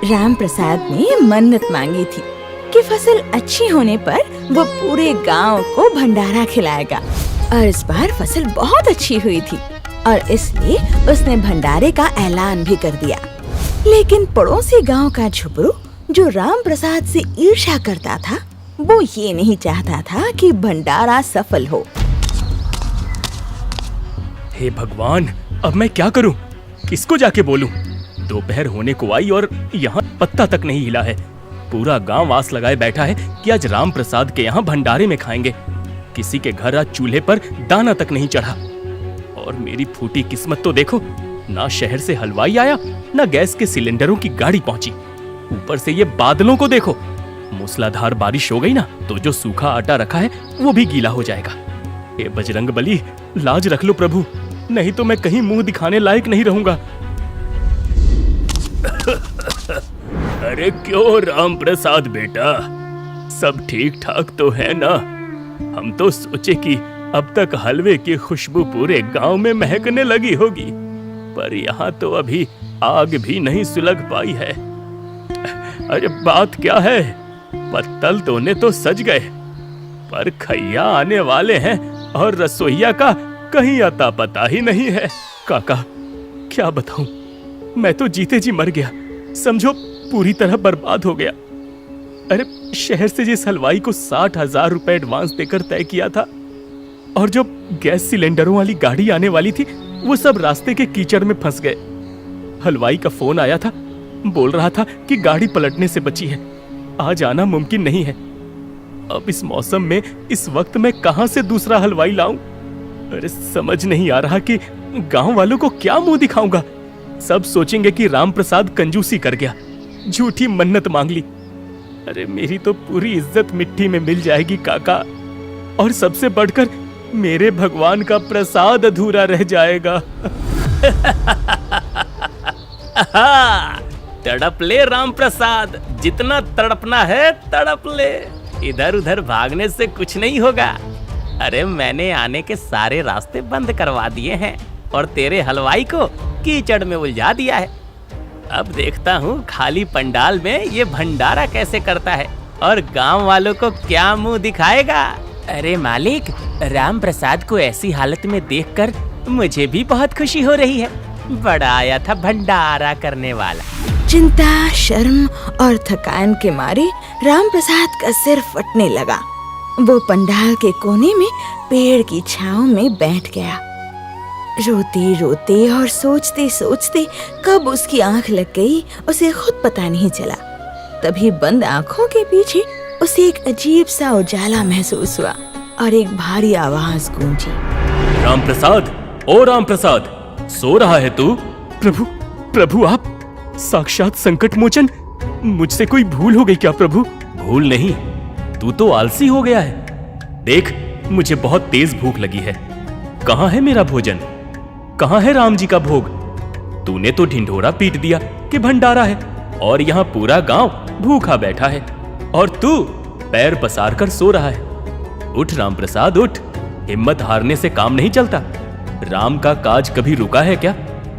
राम प्रसाद ने मन्नत मांगी थी कि फसल अच्छी होने पर वो पूरे गांव को भंडारा खिलाएगा। और इस बार फसल बहुत अच्छी हुई थी और इसलिए उसने भंडारे का ऐलान भी कर दिया। लेकिन पड़ोसी गांव का झुपड़ू जो राम प्रसाद से ईर्ष्या करता था, वो ये नहीं चाहता था कि भंडारा सफल हो। हे भगवान, अब मैं क्या करूं? किसको जाके बोलूं? दोपहर होने को आई और यहाँ पत्ता तक नहीं हिला है। पूरा गांव आस लगाए बैठा है कि आज राम प्रसाद के यहाँ भंडारे में खाएंगे। किसी के घर आज चूल्हे पर दाना तक नहीं चढ़ा। और मेरी फूटी किस्मत तो देखो, ना शहर से हलवाई आया, ना गैस के सिलेंडरों की गाड़ी पहुंची। ऊपर से ये बादलों को देखो। मूसलाधार बारिश हो गई ना तो जो सूखा आटा रखा है वो भी गीला हो जाएगा। हे बजरंग बली, लाज रख लो प्रभु, नहीं तो मैं कहीं मुंह दिखाने लायक नहीं रहूंगा। अरे क्यों राम प्रसाद बेटा, सब ठीक ठाक तो है ना? हम तो सोचे कि अब तक हलवे की खुशबू पूरे गांव में महकने लगी होगी, पर यहाँ तो अभी आग भी नहीं सुलग पाई है। अरे बात क्या है, पत्तल तोने तो सज गए, पर खैया आने वाले हैं और रसोइया का कहीं अता पता ही नहीं है। काका क्या बताऊं, मैं तो जीते जी मर गया, समझो पूरी तरह बर्बाद हो गया। अरे शहर से जिस हलवाई को 60,000 रुपए एडवांस देकर तय किया था और जो गैस सिलेंडरों वाली गाड़ी आने वाली थी, वो सब रास्ते के कीचड़ में फंस गए। हलवाई का फोन आया था, बोल रहा था कि गाड़ी पलटने से बची है, आज आना मुमकिन नहीं है। अब इस मौसम में इस वक्त मैं कहां से दूसरा हलवाई लाऊं? अरे समझ नहीं आ रहा कि गांव वालों को क्या मुंह दिखाऊंगा। सब सोचेंगे कि राम प्रसाद कंजूसी कर गया, झूठी मन्नत मांग ली। अरे मेरी तो पूरी इज्जत मिट्टी में मिल जाएगी काका, और सबसे बढ़कर मेरे भगवान का प्रसाद अधूरा रह जाएगा। तड़प ले राम प्रसाद, जितना तड़पना है तड़प ले, इधर उधर भागने से कुछ नहीं होगा। अरे मैंने आने के सारे रास्ते बंद करवा दिए हैं और तेरे हलवाई को कीचड़ में उलझा दिया है। अब देखता हूँ खाली पंडाल में ये भंडारा कैसे करता है और गांव वालों को क्या मुंह दिखाएगा। अरे मालिक, राम प्रसाद को ऐसी हालत में देखकर मुझे भी बहुत खुशी हो रही है। बड़ा आया था भंडारा करने वाला। चिंता, शर्म और थकान के मारे राम प्रसाद का सिर फटने लगा। वो पंडाल के कोने में पेड़ की छांव में बैठ गया। रोते रोते और सोचते सोचते कब उसकी आंख लग गई उसे खुद पता नहीं चला। तभी बंद आंखों के पीछे उसे एक अजीब सा उजाला महसूस हुआ और एक भारी आवाज गूंजी। राम प्रसाद, ओ राम प्रसाद, सो रहा है तू? प्रभु, प्रभु आप साक्षात संकट मोचन, मुझसे कोई भूल हो गई क्या प्रभु? भूल नहीं, तू तो आलसी हो गया है। देख, मुझे बहुत तेज भूख लगी है। कहाँ है मेरा भोजन? कहाँ है राम जी का भोग? तूने तो ढिंढोरा पीट दिया कि भंडारा है और यहाँ पूरा गांव भूखा बैठा है और तू पैर पसार कर सो रहा है। उठ राम प्रसाद उठ, हिम्मत हारने से काम नहीं चलता। राम का काज कभी रुका है क्या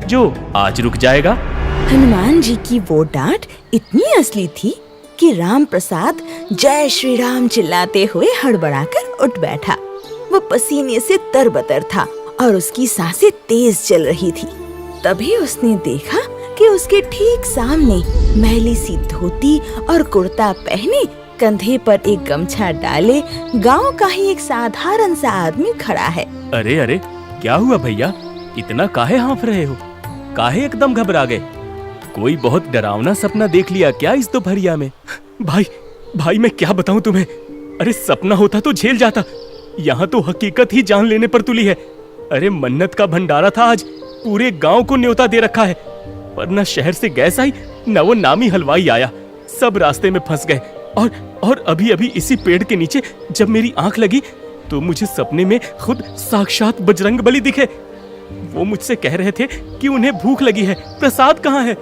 जो आज रुक जाएगा? हनुमान जी की वो डांट इतनी असली थी कि राम प्रसाद जय श्री राम चिल्लाते हुए हड़बड़ाकर उठ बैठा। वो पसीने से तरबतर था और उसकी सांसें तेज चल रही थी। तभी उसने देखा कि उसके ठीक सामने मैली सी धोती और कुर्ता पहने, कंधे पर एक गमछा डाले गांव का ही एक साधारण सा आदमी खड़ा है। अरे अरे, क्या हुआ भैया? इतना काहे हाँफ रहे हो? काहे एकदम घबरा गए? कोई बहुत डरावना सपना देख लिया क्या इस दोपहरिया में? भाई मैं क्या बताऊं तुम्हें। अरे सपना होता तो झेल जाता, यहाँ तो हकीकत ही जान लेने पर तुली है। अरे मन्नत का भंडारा था आज, पूरे गांव को न्योता दे रखा है, पर न शहर से गैस आई न वो नामी हलवाई आया। सब रास्ते में फंस गए और अभी अभी इसी पेड़ के नीचे जब मेरी आंख लगी तो मुझे सपने में खुद साक्षात बजरंग बली दिखे। वो मुझसे कह रहे थे कि उन्हें भूख लगी है, प्रसाद कहाँ है?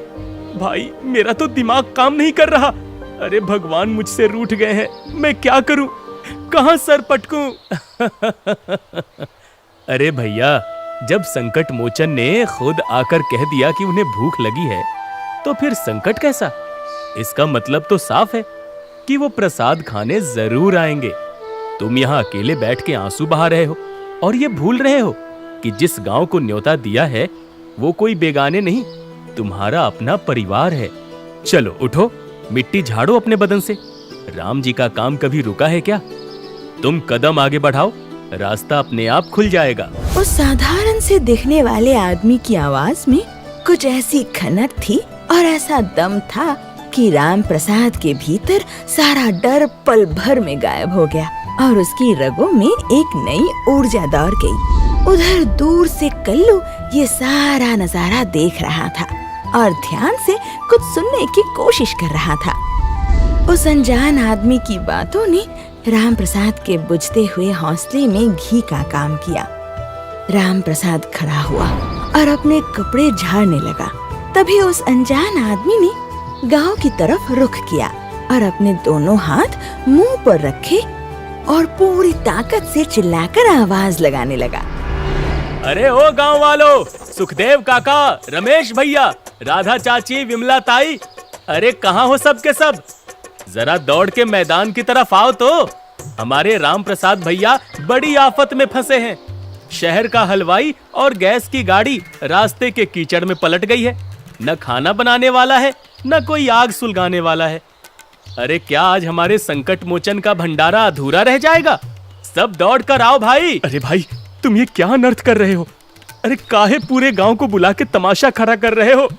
भाई मेरा तो दिमाग काम नहीं कर रहा। अरे भगवान मुझसे रूठ गए हैं, मैं क्या करूं, कहां सर पटकूं? अरे भैया, जब संकट मोचन ने खुद आकर कह दिया कि उन्हें भूख लगी है तो फिर संकट कैसा? इसका मतलब तो साफ है कि वो प्रसाद खाने जरूर आएंगे। तुम यहाँ अकेले बैठ के आंसू बहा रहे हो और ये भूल रहे हो कि जिस गांव को न्योता दिया है वो कोई बेगाने नहीं, तुम्हारा अपना परिवार है। चलो उठो, मिट्टी झाड़ो अपने बदन से। राम जी का काम कभी रुका है क्या? तुम कदम आगे बढ़ाओ, रास्ता अपने आप खुल जाएगा। उस साधारण से दिखने वाले आदमी की आवाज में कुछ ऐसी खनक थी और ऐसा दम था कि राम प्रसाद के भीतर सारा डर पल भर में गायब हो गया और उसकी रगों में एक नई ऊर्जा दौड़ गई। उधर दूर से कल्लू ये सारा नजारा देख रहा था और ध्यान से कुछ सुनने की कोशिश कर रहा था। उस अनजान आदमी की बातों ने राम प्रसाद के बुझते हुए हौसले में घी का काम किया। राम प्रसाद खड़ा हुआ और अपने कपड़े झाड़ने लगा। तभी उस अनजान आदमी ने गांव की तरफ रुख किया और अपने दोनों हाथ मुंह पर रखे और पूरी ताकत से चिल्लाकर आवाज लगाने लगा। अरे ओ गांव वालों, सुखदेव काका, रमेश भैया, राधा चाची, विमला ताई, अरे कहाँ हो सब के सब? जरा दौड़ के मैदान की तरफ आओ तो। हमारे राम प्रसाद भैया बड़ी आफत में फंसे हैं। शहर का हलवाई और गैस की गाड़ी रास्ते के कीचड़ में पलट गई है। न खाना बनाने वाला है, न कोई आग सुलगाने वाला है। अरे क्या आज हमारे संकट मोचन का भंडारा अधूरा रह जाएगा? सब दौड़ कर आओ भाई। अरे भाई, तुम ये क्या अनर्थ कर रहे हो? अरे काहे पूरे गांव को बुला के तमाशा खड़ा कर रहे हो?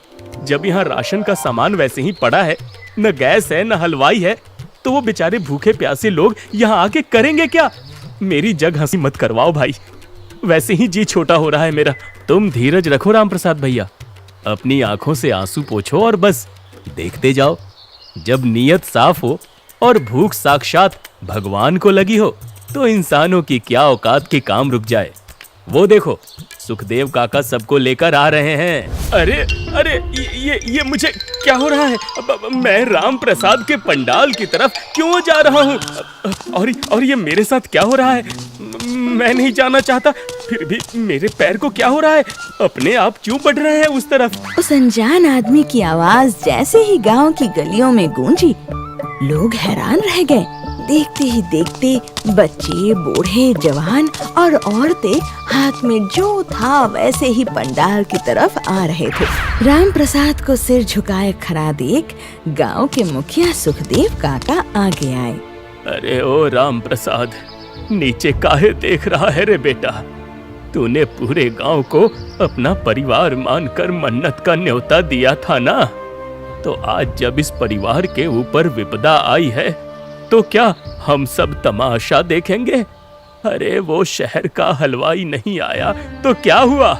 जब यहाँ राशन का सामान वैसे ही पड़ा है, न गैस है न हलवाई है, तो वो बेचारे भूखे प्यासे लोग यहाँ आके करेंगे क्या? मेरी जग हंसी मत करवाओ भाई, वैसे ही जी छोटा हो रहा है मेरा। तुम धीरज रखो राम प्रसाद भैया, अपनी आंखों से आंसू पोंछो और बस देखते जाओ। जब नीयत साफ हो और भूख साक्षात भगवान को लगी हो तो इंसानों की क्या औकात के काम रुक जाए। वो देखो, सुखदेव काका सबको लेकर आ रहे हैं। अरे अरे ये मुझे क्या हो रहा है? मैं राम प्रसाद के पंडाल की तरफ क्यों जा रहा हूँ? और ये मेरे साथ क्या हो रहा है? मैं नहीं जाना चाहता, फिर भी मेरे पैर को क्या हो रहा है? अपने आप क्यों बढ़ रहे हैं उस तरफ? उस अनजान आदमी की आवाज जैसे ही गांव की गलियों में गूंजी, लोग हैरान रह गए। देखते ही देखते बच्चे, बूढ़े, जवान और औरतें हाथ में जो था वैसे ही पंडाल की तरफ आ रहे थे। राम प्रसाद को सिर झुकाए खड़ा देख गांव के मुखिया सुखदेव काका आगे आए। अरे ओ राम प्रसाद, नीचे काहे देख रहा है रे बेटा? तूने पूरे गांव को अपना परिवार मानकर मन्नत का न्योता दिया था ना, तो आज जब इस परिवार के ऊपर विपदा आई है तो क्या हम सब तमाशा देखेंगे? अरे वो शहर का हलवाई नहीं आया तो क्या हुआ?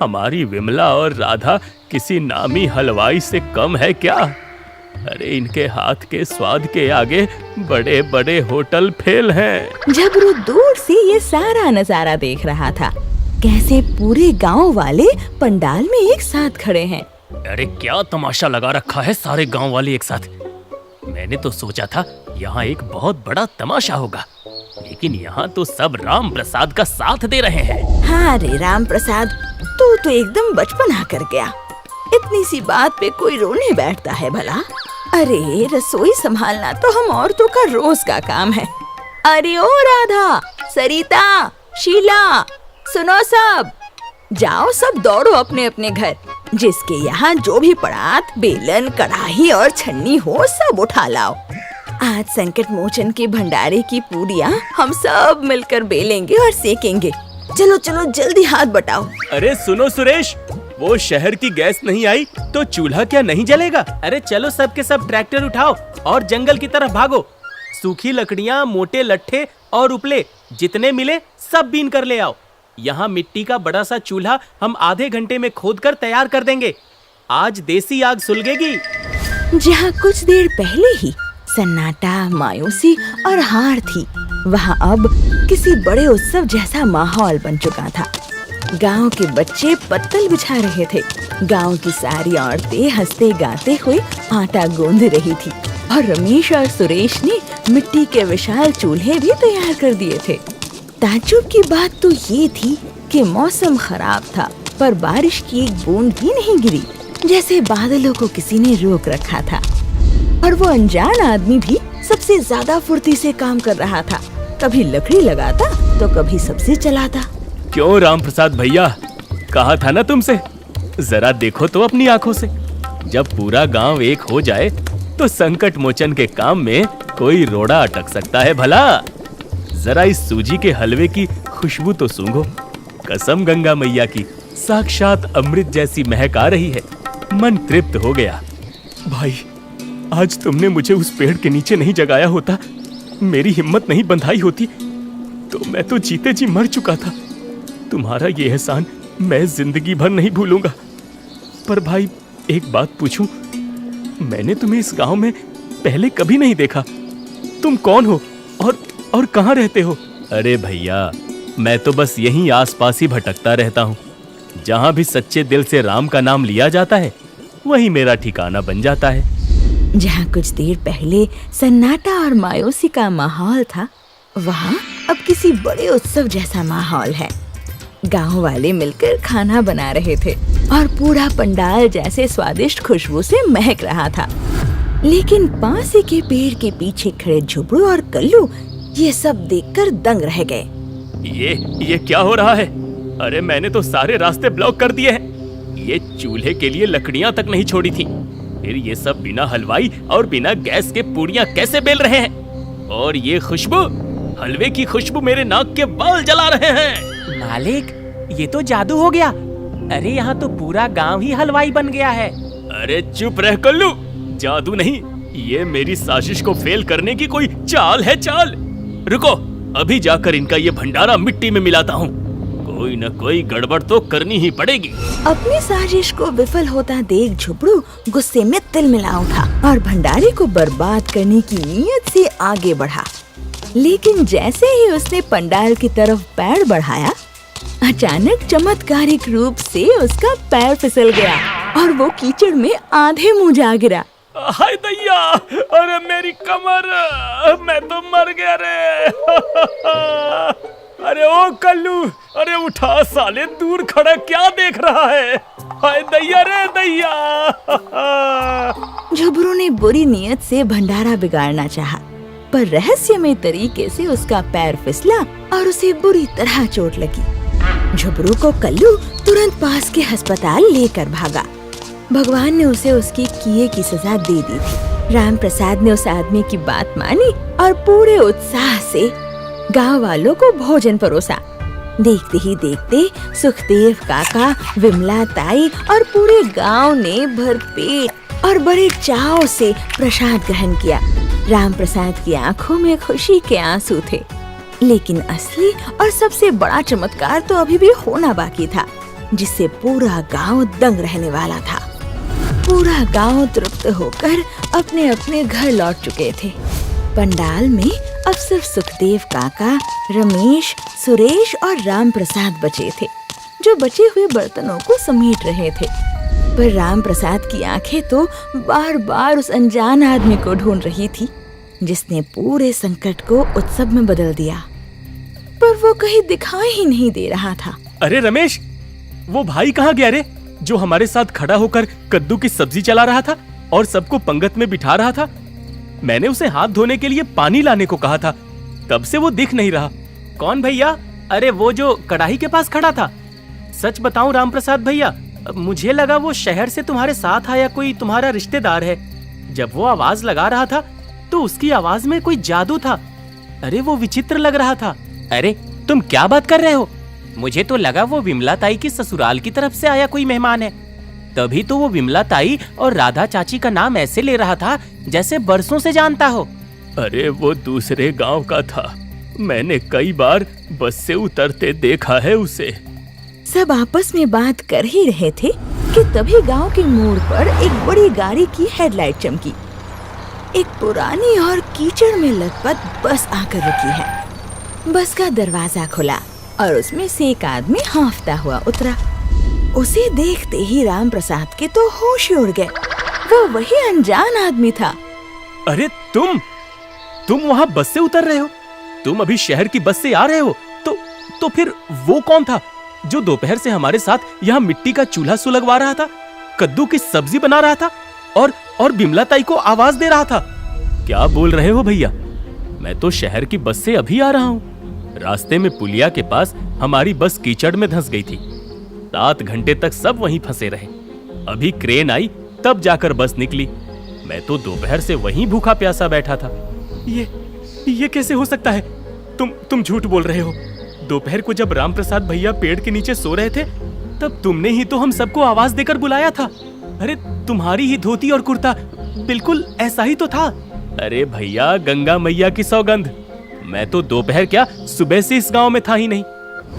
हमारी विमला और राधा किसी नामी हलवाई से कम है क्या? अरे इनके हाथ के स्वाद के आगे बड़े बड़े होटल फेल हैं। झबरू दूर से ये सारा नजारा देख रहा था, कैसे पूरे गांव वाले पंडाल में एक साथ खड़े हैं। अरे क्या तमाशा लगा रखा है सारे गांव वाले एक साथ। मैंने तो सोचा था यहाँ एक बहुत बड़ा तमाशा होगा, लेकिन यहाँ तो सब राम प्रसाद का साथ दे रहे हैं। हाँ रे राम प्रसाद, तू तो एकदम बचपना कर गया। इतनी सी बात पे कोई रोने बैठता है भला? अरे रसोई संभालना तो हम औरतों का रोज का काम है। अरे ओ राधा, सरिता, शीला, सुनो सब, जाओ सब दौड़ो अपने अपने घर। जिसके यहाँ जो भी परात, बेलन, कढ़ाई और छन्नी हो सब उठा लाओ। आज संकट मोचन के भंडारे की पूरियाँ हम सब मिलकर बेलेंगे और सेकेंगे। चलो चलो जल्दी हाथ बटाओ। अरे सुनो सुरेश, वो शहर की गैस नहीं आई तो चूल्हा क्या नहीं जलेगा? अरे चलो सब के सब ट्रैक्टर उठाओ और जंगल की तरफ भागो। सूखी लकड़ियाँ, मोटे लट्ठे और उपले जितने मिले सब बीन कर ले आओ। यहाँ मिट्टी का बड़ा सा चूल्हा हम आधे घंटे में खोदकर तैयार कर देंगे। आज देसी आग सुलगेगी। जहाँ कुछ देर पहले ही सन्नाटा, मायूसी और हार थी, वहाँ अब किसी बड़े उत्सव जैसा माहौल बन चुका था। गांव के बच्चे पत्तल बिछा रहे थे, गांव की सारी औरतें हंसते गाते हुए आटा गूंद रही थी और रमेश और सुरेश ने मिट्टी के विशाल चूल्हे भी तैयार कर दिए थे। ताज्जुब की बात तो ये थी कि मौसम खराब था, पर बारिश की एक बूंद भी नहीं गिरी, जैसे बादलों को किसी ने रोक रखा था। और वो अनजान आदमी भी सबसे ज्यादा फुर्ती से काम कर रहा था। कभी लकड़ी लगाता तो कभी सब्जी चलाता। क्यों राम प्रसाद भैया, कहा था ना तुमसे, जरा देखो तो अपनी आंखों से। जब पूरा गांव एक हो जाए तो संकट मोचन के काम में कोई रोड़ा अटक सकता है भला। जरा इस सूजी के हलवे की खुशबू तो सूंघो। कसम गंगा मैया की, साक्षात अमृत जैसी महक आ रही है। मन तृप्त हो गया। भाई, आज तुमने मुझे उस पेड़ के नीचे नहीं जगाया होता, मेरी हिम्मत नहीं बंधाई होती, तो मैं तो जीते जी मर चुका था। तुम्हारा ये एहसान मैं जिंदगी भर नहीं भूलूंगा। पर भाई, एक बात पूछूं? मैंने तुम्हें इस गांव में पहले कभी नहीं देखा। तुम कौन हो और कहाँ रहते हो? अरे भैया, मैं तो बस यहीं आसपास ही भटकता रहता हूँ। जहाँ भी सच्चे दिल से राम का नाम लिया जाता है, वही मेरा ठिकाना बन जाता है। जहाँ कुछ देर पहले सन्नाटा और मायूसी का माहौल था, वहाँ अब किसी बड़े उत्सव जैसा माहौल है। गांव वाले मिलकर खाना बना रहे थे और पूरा पंडाल जैसे स्वादिष्ट खुशबू से महक रहा था। लेकिन पासे के पेड़ के पीछे खड़े झुबड़ू और कल्लू ये सब देखकर दंग रह गए। ये क्या हो रहा है? अरे मैंने तो सारे रास्ते ब्लॉक कर दिए हैं। ये चूल्हे के लिए लकड़ियां तक नहीं छोड़ी थी। फिर ये सब बिना हलवाई और बिना गैस के पूड़ियां कैसे बेल रहे हैं? और ये खुशबू, हलवे की खुशबू मेरे नाक के बाल जला रहे हैं। मालिक, ये तो जादू हो गया। अरे यहाँ तो पूरा गांव ही हलवाई बन गया है। अरे चुप रह कल्लू, जादू नहीं, ये मेरी साजिश को फेल करने की कोई चाल है, चाल। रुको, अभी जाकर इनका ये भंडारा मिट्टी में मिलाता हूँ। कोई न कोई गड़बड़ तो करनी ही पड़ेगी। अपनी साजिश को विफल होता देख झुबड़ू गुस्से में तिलमिला उठा और भंडारे को बर्बाद करने की नीयत से आगे बढ़ा। लेकिन जैसे ही उसने पंडाल की तरफ पैर बढ़ाया, अचानक चमत्कारिक रूप से उसका पैर फिसल गया और वो कीचड़ में आधे मुंह जा गिरा। हाय दैया, अरे मेरी कमर, मैं तो मर गया रे। अरे ओ कल्लू, अरे उठा साले, दूर खड़ा क्या देख रहा है? हाय दैया रे दैया। झुबरू ने बुरी नियत से भंडारा बिगाड़ना चाहा, पर रहस्यमय तरीके से उसका पैर फिसला और उसे बुरी तरह चोट लगी। झुबरू को कल्लू तुरंत पास के अस्पताल लेकर भागा। भगवान ने उसे उसके किए की सजा दे दी थी। राम प्रसाद ने उस आदमी की बात मानी और पूरे उत्साह से गांव वालों को भोजन परोसा। देखते ही देखते सुखदेव काका, विमला ताई और पूरे गांव ने भरपेट और बड़े चाव से प्रसाद ग्रहण किया। राम प्रसाद की आंखों में खुशी के आंसू थे। लेकिन असली और सबसे बड़ा चमत्कार तो अभी भी होना बाकी था, जिससे पूरा गांव दंग रहने वाला था। पूरा गांव तृप्त होकर अपने अपने घर लौट चुके थे। पंडाल में अब सिर्फ सुखदेव काका, रमेश, सुरेश और राम प्रसाद बचे थे, जो बचे हुए बर्तनों को समेट रहे थे। पर राम प्रसाद की आंखें तो बार बार उस अनजान आदमी को ढूंढ रही थी, जिसने पूरे संकट को उत्सव में बदल दिया। पर वो कहीं दिखाई ही नहीं दे रहा था। अरे रमेश, वो भाई कहाँ गया रे, जो हमारे साथ खड़ा होकर कद्दू की सब्जी चला रहा था और सबको पंगत में बिठा रहा था? मैंने उसे हाथ धोने के लिए पानी लाने को कहा था, तब से वो दिख नहीं रहा। कौन भैया? अरे वो जो कढ़ाई के पास खड़ा था। सच बताऊं राम प्रसाद भैया, मुझे लगा वो शहर से तुम्हारे साथ आया कोई तुम्हारा रिश्तेदार है। जब वो आवाज लगा रहा था तो उसकी आवाज में कोई जादू था। अरे वो विचित्र लग रहा था। अरे तुम क्या बात कर रहे हो? मुझे तो लगा वो विमला ताई की ससुराल की तरफ से आया कोई मेहमान है। तभी तो वो विमला ताई और राधा चाची का नाम ऐसे ले रहा था जैसे बरसों से जानता हो। अरे वो दूसरे गांव का था, मैंने कई बार बस से उतरते देखा है उसे। सब आपस में बात कर ही रहे थे कि तभी गांव के मोड़ पर एक बड़ी गाड़ी की हेडलाइट चमकी। एक पुरानी और कीचड़ में लथपथ बस आकर रुकी है। बस का दरवाजा खुला और उसमें से एक आदमी हांफता हुआ उतरा। उसे देखते ही राम प्रसाद के तो होश ही उड़ गए। वो वही अनजान आदमी था। अरे तुम वहाँ बस से उतर रहे हो? तुम अभी शहर की बस से आ रहे हो? तो फिर वो कौन था जो दोपहर से हमारे साथ यहाँ मिट्टी का चूल्हा सुलगवा रहा था, कद्दू की सब्जी बना रहा था और बिमला ताई को आवाज दे रहा था। क्या बोल रहे हो भैया? मैं तो शहर की बस से अभी आ रहा हूँ। रास्ते में पुलिया के पास हमारी बस कीचड़ में धंस गई थी। 7 घंटे तक सब वहीं फंसे रहे। अभी क्रेन आई तब जाकर बस निकली। मैं तो दोपहर से वहीं भूखा प्यासा बैठा था। ये कैसे हो सकता है? तुम झूठ बोल रहे हो। दोपहर को जब रामप्रसाद भैया पेड़ के नीचे सो रहे थे तब तुमने ही तो हम सबको आवाज देकर बुलाया था। अरे तुम्हारी ही धोती और कुर्ता बिल्कुल ऐसा ही तो था। अरे भैया, गंगा मैया की सौगंध, मैं तो दोपहर क्या सुबह से इस गांव में था ही नहीं।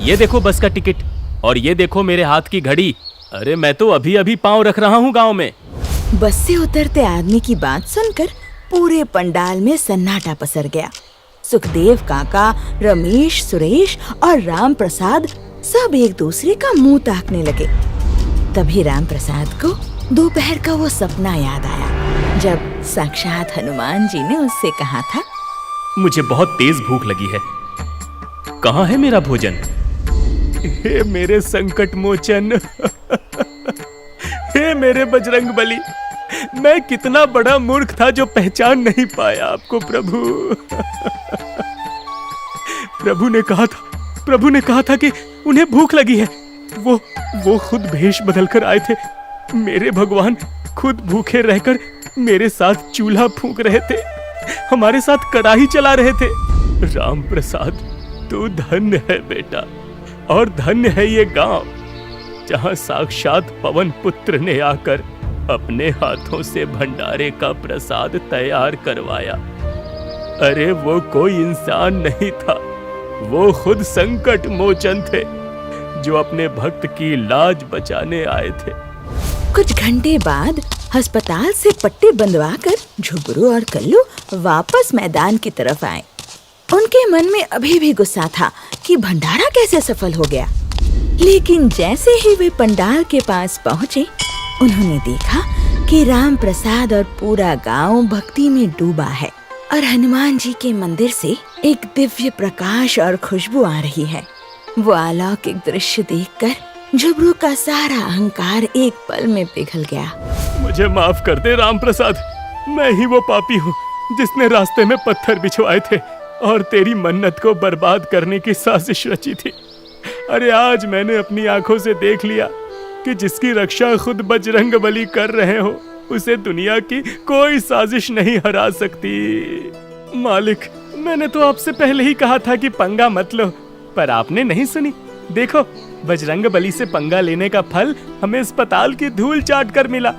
ये देखो बस का टिकट और ये देखो मेरे हाथ की घड़ी। अरे मैं तो अभी अभी पांव रख रहा हूँ गांव में। बस से उतरते आदमी की बात सुनकर पूरे पंडाल में सन्नाटा पसर गया। सुखदेव काका, रमेश, सुरेश और राम प्रसाद सब एक दूसरे का मुंह ताकने लगे। तभी राम प्रसाद को दोपहर का वो सपना याद आया जब साक्षात हनुमान जी ने उससे कहा था, मुझे बहुत तेज भूख लगी है, कहाँ है मेरा भोजन? हे मेरे संकट मोचन, हे मेरे बजरंग बली, मैं कितना बड़ा मूर्ख था जो पहचान नहीं पाया आपको प्रभु। प्रभु ने कहा था कि उन्हें भूख लगी है। वो खुद भेष बदलकर आए थे। मेरे भगवान खुद भूखे रहकर मेरे साथ चूल्हा फूंक रहे थे, हमारे साथ कड़ाही चला रहे थे। राम प्रसाद, तू धन्य है बेटा, और धन्य है ये गांव जहां साक्षात पवन पुत्र ने आकर अपने हाथों से भंडारे का प्रसाद तैयार करवाया। अरे वो कोई इंसान नहीं था, वो खुद संकट मोचन थे जो अपने भक्त की लाज बचाने आए थे। कुछ घंटे बाद अस्पताल से पट्टी बंधवाकर झुबरू और कल्लू वापस मैदान की तरफ आए। उनके मन में अभी भी गुस्सा था कि भंडारा कैसे सफल हो गया। लेकिन जैसे ही वे पंडाल के पास पहुंचे, उन्होंने देखा कि राम प्रसाद और पूरा गांव भक्ति में डूबा है और हनुमान जी के मंदिर से एक दिव्य प्रकाश और खुशबू आ रही है। वो अलौकिक दृश्य देखकर झुबरू का सारा अहंकार एक पल में पिघल गया। मुझे माफ कर दे राम प्रसाद, मैं ही वो पापी हूँ जिसने रास्ते में पत्थर बिछवाए थे और तेरी मन्नत को बर्बाद करने की साजिश रची थी। अरे आज मैंने अपनी आंखों से देख लिया कि जिसकी रक्षा खुद बजरंग बली कर रहे हो, उसे दुनिया की कोई साजिश नहीं हरा सकती। मालिक, मैंने तो आपसे पहले ही कहा था कि पंगा मत लो, पर आपने नहीं सुनी। देखो, बजरंग बली से पंगा लेने का फल हमें अस्पताल की धूल चाट कर मिला।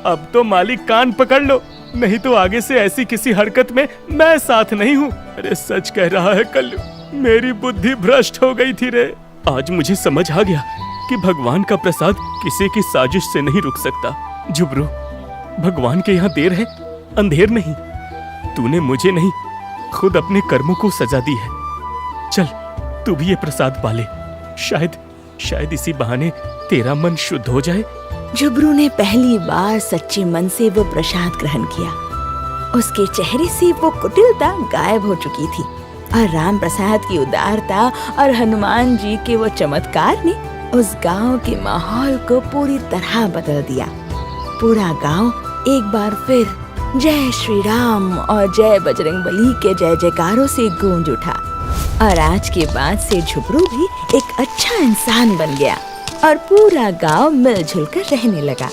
अब तो मालिक कान पकड़ लो, नहीं तो आगे से ऐसी किसी हरकत में मैं साथ नहीं हूँ। अरे सच कह रहा है कल्लू, मेरी बुद्धि भ्रष्ट हो गई थी रे। आज मुझे समझ आ गया कि भगवान का प्रसाद किसी की साजिश से नहीं रुक सकता। झुबरू, भगवान के यहाँ देर है, अंधेर नहीं। तूने मुझे नहीं, खुद अपने कर्मों को सजा दी है। चल, तू भी ये प्रसाद पाले, शायद इसी बहाने तेरा मन शुद्ध हो जाए। झुबरू ने पहली बार सच्चे मन से वो प्रसाद ग्रहण किया। उसके चेहरे से वो कुटिलता गायब हो चुकी थी और राम प्रसाद की उदारता और हनुमान जी के वो चमत्कार ने उस गांव के माहौल को पूरी तरह बदल दिया। पूरा गांव एक बार फिर जय श्री राम और जय बजरंग बली के जय जयकारों से गूंज उठा। और आज के बाद से झुबरू भी एक अच्छा इंसान बन गया और पूरा गांव मिलजुल कर रहने लगा।